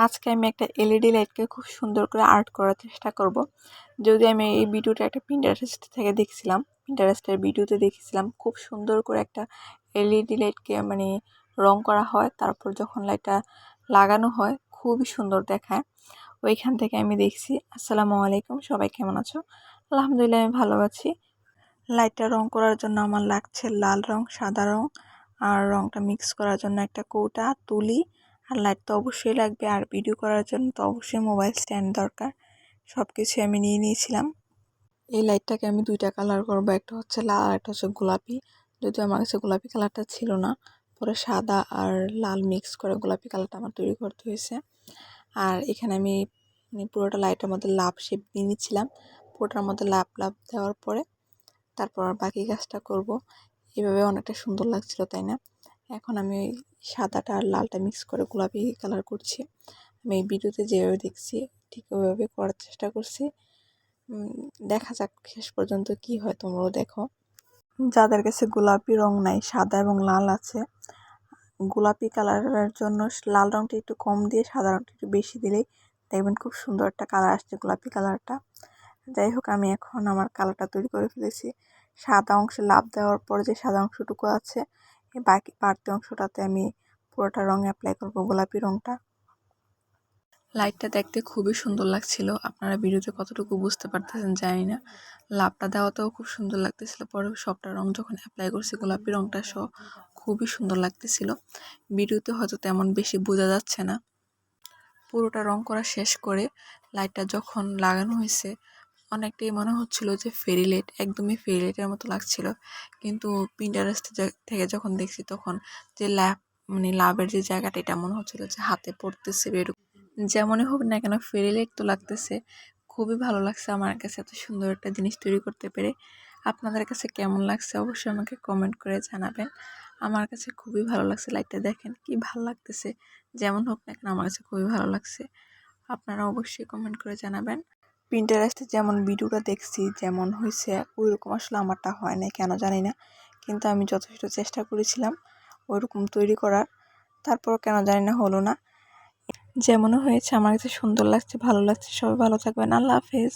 আজকে আমি একটা এলইডি লাইটকে খুব সুন্দর করে আর্ট করার চেষ্টা করব। যদি আমি এই ভিডিওটা একটা পিন্টারেস্ট থেকে দেখছিলাম, পিন্টারেস্টের ভিডিওতে দেখেছিলাম খুব সুন্দর করে একটা এলইডি লাইটকে রং করা হয়, তারপর যখন লাইটটা লাগানো হয় খুবই সুন্দর দেখায়। ওইখান থেকে আমি দেখছি। আসসালামু আলাইকুম, সবাই কেমন আছো? আলহামদুলিল্লাহ, আমি ভালো আছি। লাইটটা রং করার জন্য আমার লাগছে লাল রং, সাদা রং, আর রংটা মিক্স করার জন্য একটা কৌটা, তুলি, আর লাইট তো অবশ্যই লাগবে। আর ভিডিও করার জন্য তো অবশ্যই মোবাইল স্ট্যান্ড দরকার। সব কিছু আমি নিয়ে নিয়েছিলাম। এই লাইটটাকে আমি দুইটা কালার করবো, একটা হচ্ছে লাল আর একটা হচ্ছে গোলাপি। যদিও আমার কাছে গোলাপি কালারটা ছিল না, পরে সাদা আর লাল মিক্স করে গোলাপি কালারটা আমার তৈরি করতে হয়েছে। আর এখানে আমি পুরোটা লাইটের মধ্যে লাভ শেপ দিয়ে নিচ্ছিলাম। পুরোটার মধ্যে লাভ লাভ দেওয়ার পরে তারপর বাকি কাজটা করব। এভাবে অনেকটা সুন্দর লাগছিল, তাই না? এখন আমি ওই সাদাটা আর লালটা মিক্স করে গোলাপি কালার করছি। আমি এই ভিডিওতে যেভাবে দেখছি ঠিক ওইভাবে করার চেষ্টা করছি। দেখা যাক শেষ পর্যন্ত কি হয়, তোমরাও দেখো। যাদের কাছে গোলাপি রং নাই, সাদা এবং লাল আছে, গোলাপি কালারের জন্য লাল রংটা একটু কম দিয়ে সাদা রংটা একটু বেশি দিলেই দেখবেন খুব সুন্দর একটা কালার আসছে, গোলাপি কালারটা। যাই হোক, আমি এখন আমার কালারটা তৈরি করে ফেলেছি। সাদা অংশে লাভ দেওয়ার পর যে সাদা অংশটুকু আছে, এই বাড়তি অংশটাতে আমি পুরোটা রং অ্যাপ্লাই করব, গোলাপি রংটা। লাইটটা দেখতে খুবই সুন্দর লাগছিল। আপনারা ভিডিওতে কতটুকু বুঝতে পারতেছেন জানি না। লাভটা দেওয়াতেও খুব সুন্দর লাগতেছিল। পরে সবটা রং যখন অ্যাপ্লাই করছি, গোলাপি রংটা সহ খুবই সুন্দর লাগতেছিল। ভিডিওতে হয়তো তেমন বেশি বোঝা যাচ্ছে না। পুরোটা রং করা শেষ করে লাইটটা যখন লাগানো হয়েছে, অনেকটাই মনে হচ্ছিল যে ফেরি লাইট, একদমই ফেরি লাইটের মতো লাগছিল। কিন্তু পিন্টারেস্ট থেকে যখন দেখছি তখন যে লাভের যে জায়গাটা, এটা মনে হচ্ছিল যে হাতে পড়তেছে। যেমনই হোক না কেন, ফেরি লাইট তো লাগতেছে। খুবই ভালো লাগছে আমার কাছে এত সুন্দর একটা জিনিস তৈরি করতে পেরে। আপনাদের কাছে কেমন লাগছে অবশ্যই আমাকে কমেন্ট করে জানাবেন। আমার কাছে খুবই ভালো লাগছে। লাইটটা দেখেন কি ভালো লাগতেছে। যেমন হোক না কেন, আমার কাছে খুবই ভালো লাগছে। আপনারা অবশ্যই কমেন্ট করে জানাবেন। পিন্টারেস্টে যেমন ভিডিওটা দেখছি যেমন হয়েছে, ওইরকম আসলে আমারটা হয় না, কেন জানি না। কিন্তু আমি যথেষ্ট চেষ্টা করেছিলাম ওইরকম তৈরি করার, তারপর কেন জানি না হলো না। যেমনও হয়েছে আমার কাছে সুন্দর লাগছে, ভালো লাগছে। সবাই ভালো থাকবেন। আল্লাহ হাফেজ।